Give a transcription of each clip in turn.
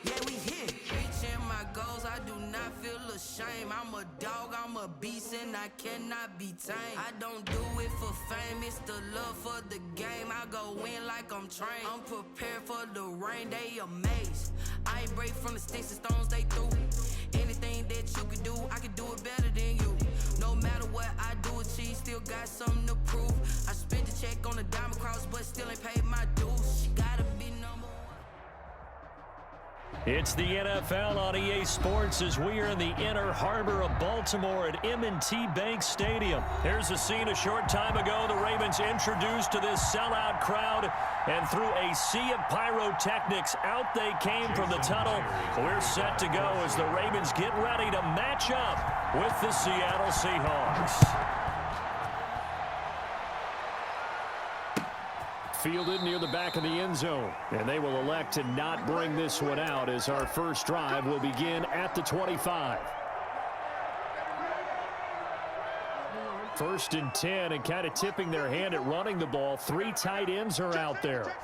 Yeah, we here. Reaching my goals, I do not feel ashamed. I'm a dog, I'm a beast, and I cannot be tamed. I don't do it for fame, it's the love for the game. I go in like I'm trained. I'm prepared for the rain, they amazed. I ain't break from the sticks and stones they threw. Anything that you can do, I can do it better than you. No matter what I do achieve, still got something to prove. I spent the check on the diamond cross, but still ain't paid my dues. She gotta be number one. It's the NFL on EA Sports as we are in the inner harbor of Baltimore at M&T Bank Stadium. Here's a scene a short time ago. The Ravens introduced to this sellout crowd, and through a sea of pyrotechnics, out they came from the tunnel. We're set to go as the Ravens get ready to match up with the Seattle Seahawks. Fielded near the back of the end zone, and they will elect to not bring this one out as our first drive will begin at the 25. First and 10, and kind of tipping their hand at running the ball. 3 tight ends are out there.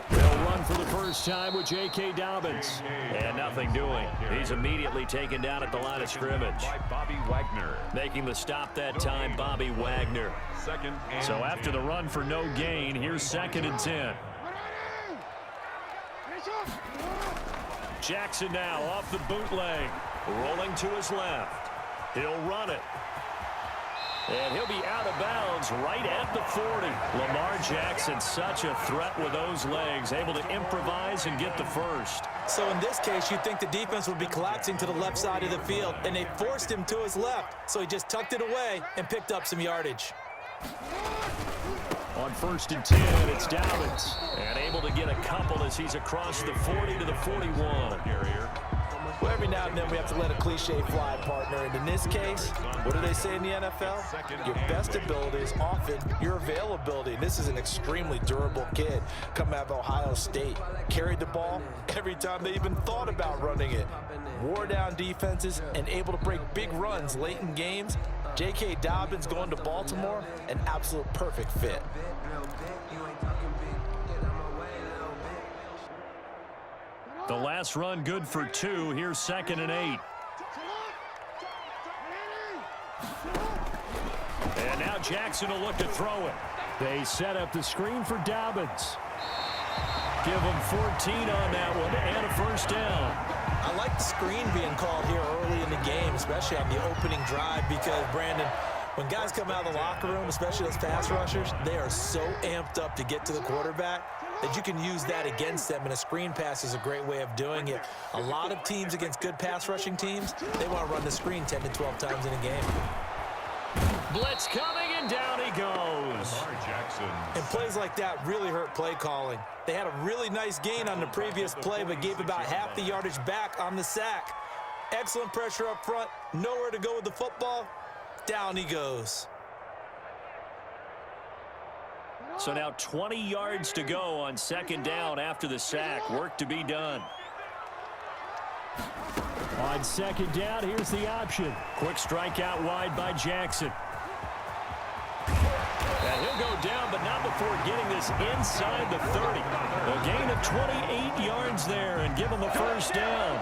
They'll run for the first time with J.K. Dobbins. And nothing doing. He's immediately taken down at the line of scrimmage. Bobby Wagner. Making the stop that time, Bobby Wagner. So after the run for no gain, here's 2nd and 10. Jackson now off the bootleg. Rolling to his left. He'll run it. And he'll be out of bounds right at the 40. Lamar Jackson, such a threat with those legs, able to improvise and get the first. So in this case, you'd think the defense would be collapsing to the left side of the field, and they forced him to his left. So he just tucked it away and picked up some yardage. On 1st and 10, it's Dobbins. And able to get a couple as he's across the 40 to the 41. Well, every now and then we have to let a cliche fly, partner. And in this case, what do they say in the NFL? Your best ability is often your availability. And this is an extremely durable kid coming out of Ohio State. Carried the ball every time they even thought about running it. Wore down defenses and able to break big runs late in games. J.K. Dobbins going to Baltimore, an absolute perfect fit. The last run good for 2. Here's 2nd and 8. And now Jackson will look to throw it. They set up the screen for Dobbins. Give him 14 on that one and a first down. I like the screen being called here early in the game, especially on the opening drive, because, Brandon, when guys come out of the locker room, especially those pass rushers, they are so amped up to get to the quarterback that you can use that against them, and a screen pass is a great way of doing it. A lot of teams against good pass rushing teams, they want to run the screen 10 to 12 times in a game. Blitz coming, and down he goes. And plays like that really hurt play calling. They had a really nice gain on the previous play, but gave about half the yardage back on the sack. Excellent pressure up front, nowhere to go with the football. Down he goes. So now 20 yards to go on 2nd down after the sack. Work to be done. On 2nd down, here's the option. Quick strike out wide by Jackson. And he'll go down, but not before getting this inside the 30. A gain of 28 yards there and give them a first down.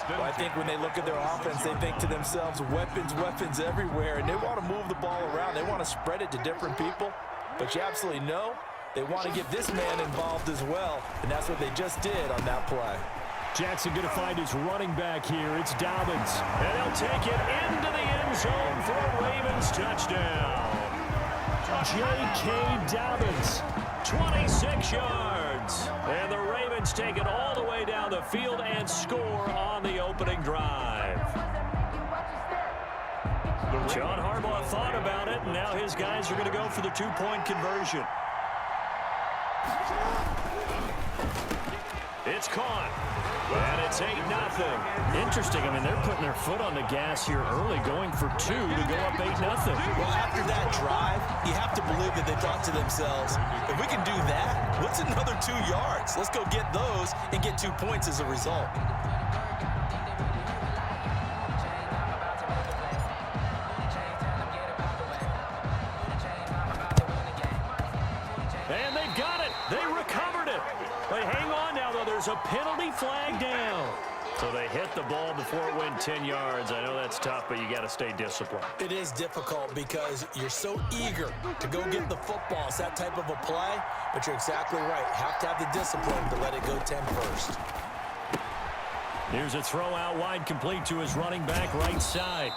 Well, I think when they look at their offense, they think to themselves, weapons, weapons everywhere, and they want to move the ball around. They want to spread it to different people. But you absolutely know they want to get this man involved as well, and that's what they just did on that play. Jackson going to find his running back here. It's Dobbins. And he'll take it into the end zone for a Ravens touchdown. J.K. Dobbins, 26 yards. And the Ravens take it all the way down the field and score on the opening drive. John Harbaugh thought about it, and now his guys are going to go for the 2-point conversion. It's caught, and it's 8-0. Interesting. I mean, they're putting their foot on the gas here early, going for 2 to go up 8-0. Well, after that drive, you have to believe that they thought to themselves, if we can do that, what's another 2 yards? Let's go get those and get 2 points as a result. And they've got it. They recovered it. But hang on now, though. There's a penalty flag down. So they hit the ball before it went 10 yards. I know that's tough, but you got to stay disciplined. It is difficult because you're so eager to go get the football. It's that type of a play, but you're exactly right. Have to have the discipline to let it go 10 first. Here's a throw out wide, complete to his running back right side.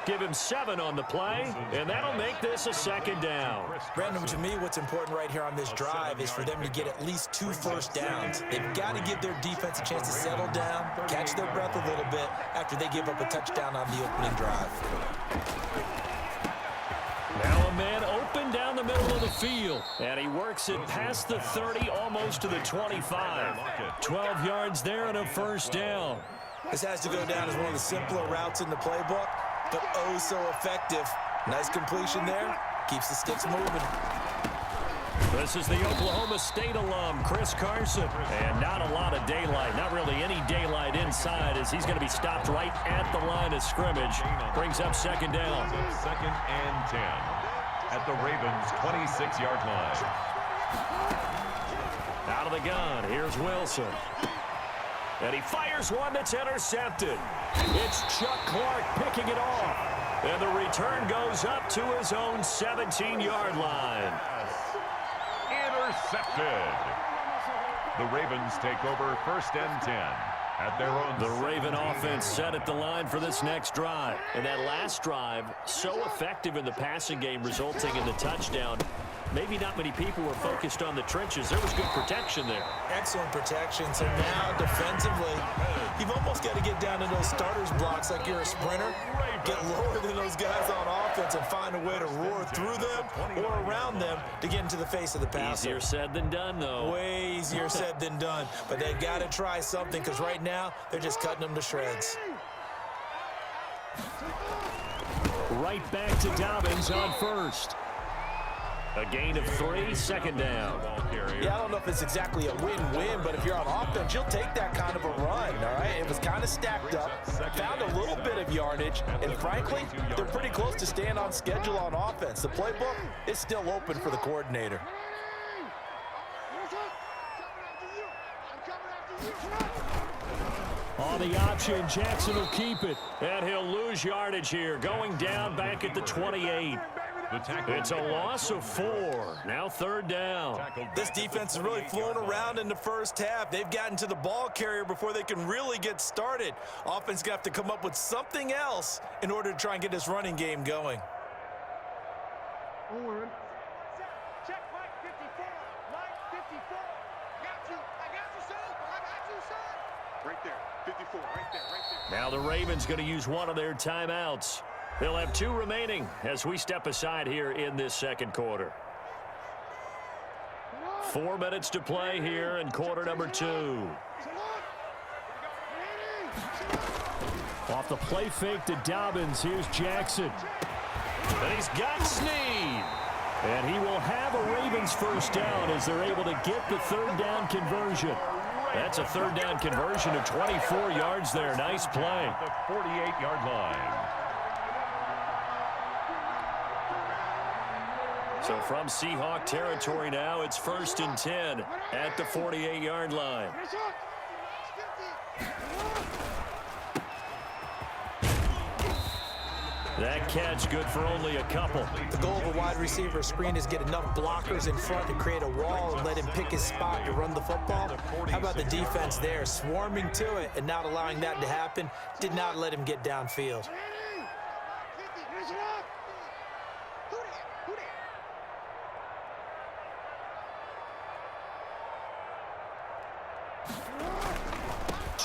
Give him 7 on the play, and that'll make this a second down. Brandon, to me, what's important right here on this drive is for them to get at least 2 first downs. They've got to give their defense a chance to settle down, catch their breath a little bit after they give up a touchdown on the opening drive. Now a man open down the middle of the field, and he works it past the 30, almost to the 25. 12 yards there and a first down. This has to go down as one of the simpler routes in the playbook, but oh so effective. Nice completion there. Keeps the sticks moving. This is the Oklahoma State alum, Chris Carson. And not a lot of daylight, not really any daylight inside, as he's going to be stopped right at the line of scrimmage. Brings up second down. Second and 10 at the Ravens' 26-yard line. Out of the gun, here's Wilson. And he fires one that's intercepted. It's Chuck Clark picking it off. And the return goes up to his own 17-yard line. Intercepted. The Ravens take over first and 10 at their own. The Raven offense set at the line for this next drive. And that last drive, so effective in the passing game, resulting in the touchdown. Maybe not many people were focused on the trenches. There was good protection there. Excellent protection. So now defensively, you've almost got to get down to those starters blocks like you're a sprinter. Get lower than those guys on offense and find a way to roar through them or around them to get into the face of the passer. Easier said than done, though. Way easier said than done. But they've got to try something because right now they're just cutting them to shreds. Right back to Dobbins on first. A gain of 3, second down. Yeah, I don't know if it's exactly a win-win, but if you're on offense, you'll take that kind of a run, all right? It was kind of stacked up, found a little bit of yardage, and frankly, they're pretty close to staying on schedule on offense. The playbook is still open for the coordinator. On the option, Jackson will keep it, and he'll lose yardage here, going down back at the 28. It's a loss of 4. Now third down. This defense is really flown around in the first half. They've gotten to the ball carrier before they can really get started. Offense going to have to come up with something else in order to try and get this running game going. Check Mike 54. Mike 54. Got you. I got you, son. I got you, son. Right there. 54. Right there. Right there. Now the Ravens going to use one of their timeouts. They'll have 2 remaining as we step aside here in this second quarter. 4 minutes to play here in quarter number 2. Off the play fake to Dobbins, here's Jackson. And he's got Snead. And he will have a Ravens first down as they're able to get the third down conversion. That's a third down conversion of 24 yards there. Nice play. The 48-yard line. So from Seahawk territory now, it's first and 10 at the 48-yard line. That catch good for only a couple. The goal of a wide receiver screen is get enough blockers in front to create a wall and let him pick his spot to run the football. How about the defense there, swarming to it and not allowing that to happen? Did not let him get downfield.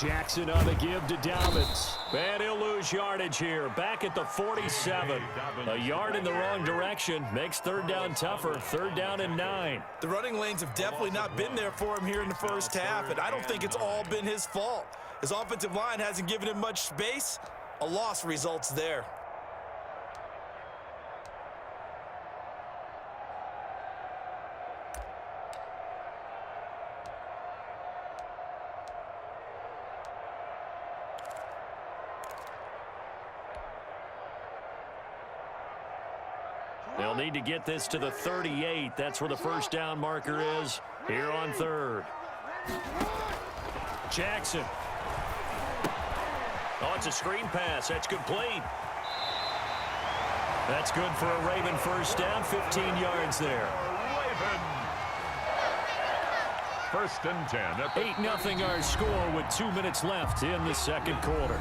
Jackson on the give to Dobbins. And he'll lose yardage here. Back at the 47. A yard in the wrong direction. Makes third down tougher. Third down and 9. The running lanes have definitely not been there for him here in the first half, and I don't think it's all been his fault. His offensive line hasn't given him much space. A loss results there. They'll They'll need to get this to the 38. That's where the first down marker is here on third. Jackson. Oh, it's a screen pass. That's complete. That's good for a Raven first down, 15 yards there. Raven. First and 10. 8-0 our score with 2 minutes left in the second quarter.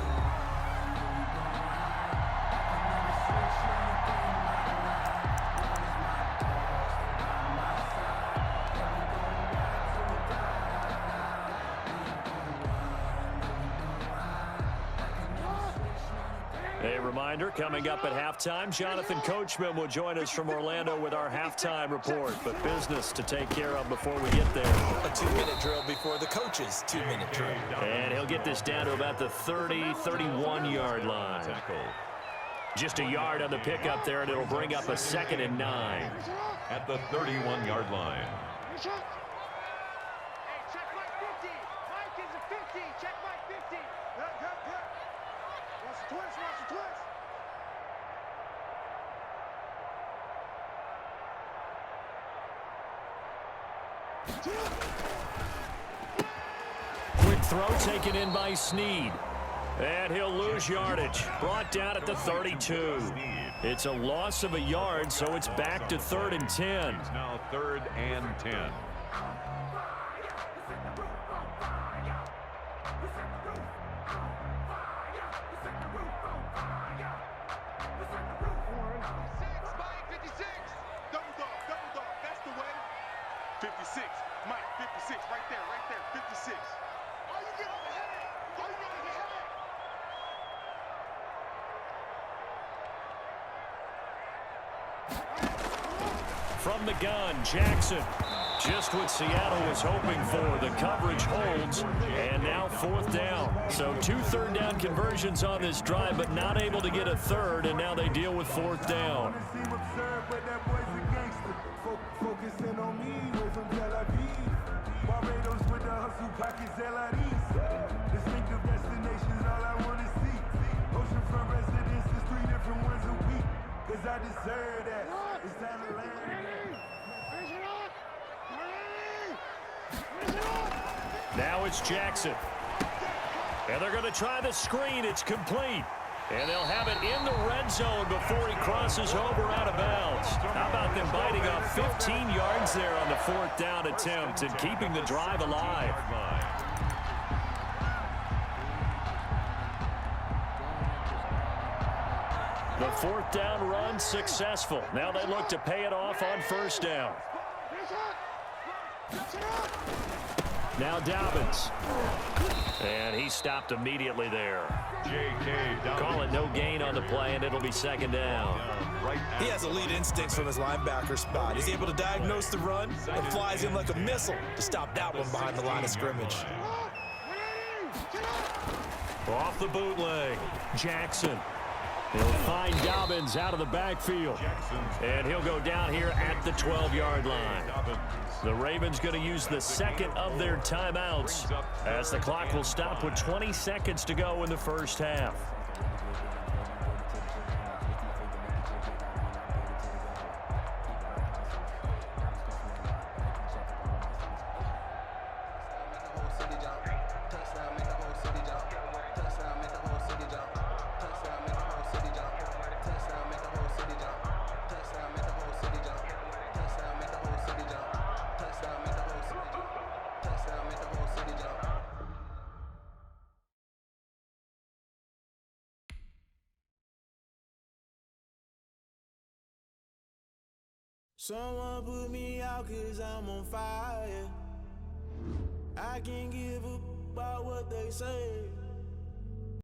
Coming up at halftime, Jonathan Coachman will join us from Orlando with our halftime report. But business to take care of before we get there. A 2-minute drill before the coach's 2-minute drill. And he'll get this down to about the 30, 31-yard line. Just a yard on the pickup there, and it'll bring up a 2nd and 9. At the 31-yard line. Hey, check Mike 50. Mike is a 50. Check Mike 50. Good. Watch the twist. Quick throw taken in by Snead. And he'll lose yardage. Brought down at the 32. It's a loss of a yard, so it's back to 3rd and 10. It's now 3rd and 10. From the gun, Jackson. Just what Seattle was hoping for. The coverage holds, and now 4th down. So 2 third-down conversions on this drive, but not able to get a third, and now they deal with 4th down. Focusing on me, way from Tel Aviv. Barbados with the hustle pockets, LIDs. Distinctive destinations, all I want to see. Oceanfront residences, 3 different ones a week. Cause I deserve that. It's time to learn. Now it's Jackson. And they're going to try the screen. It's complete. And they'll have it in the red zone before he crosses over out of bounds. How about them biting off 15 yards there on the 4th down attempt and keeping the drive alive? The 4th down run successful. Now they look to pay it off on 1st down. Now Dobbins. And he stopped immediately there. Call it no gain on the play, and it'll be 2nd down. He has elite instincts from his linebacker spot. He's able to diagnose the run and flies in like a missile to stop that one behind the line of scrimmage. Off the bootleg, Jackson. He'll find Dobbins out of the backfield. And he'll go down here at the 12-yard line. The Ravens going to use the 2nd of their timeouts as the clock will stop with 20 seconds to go in the first half. Someone put me out 'cause I'm on fire. I can't give up about what they say.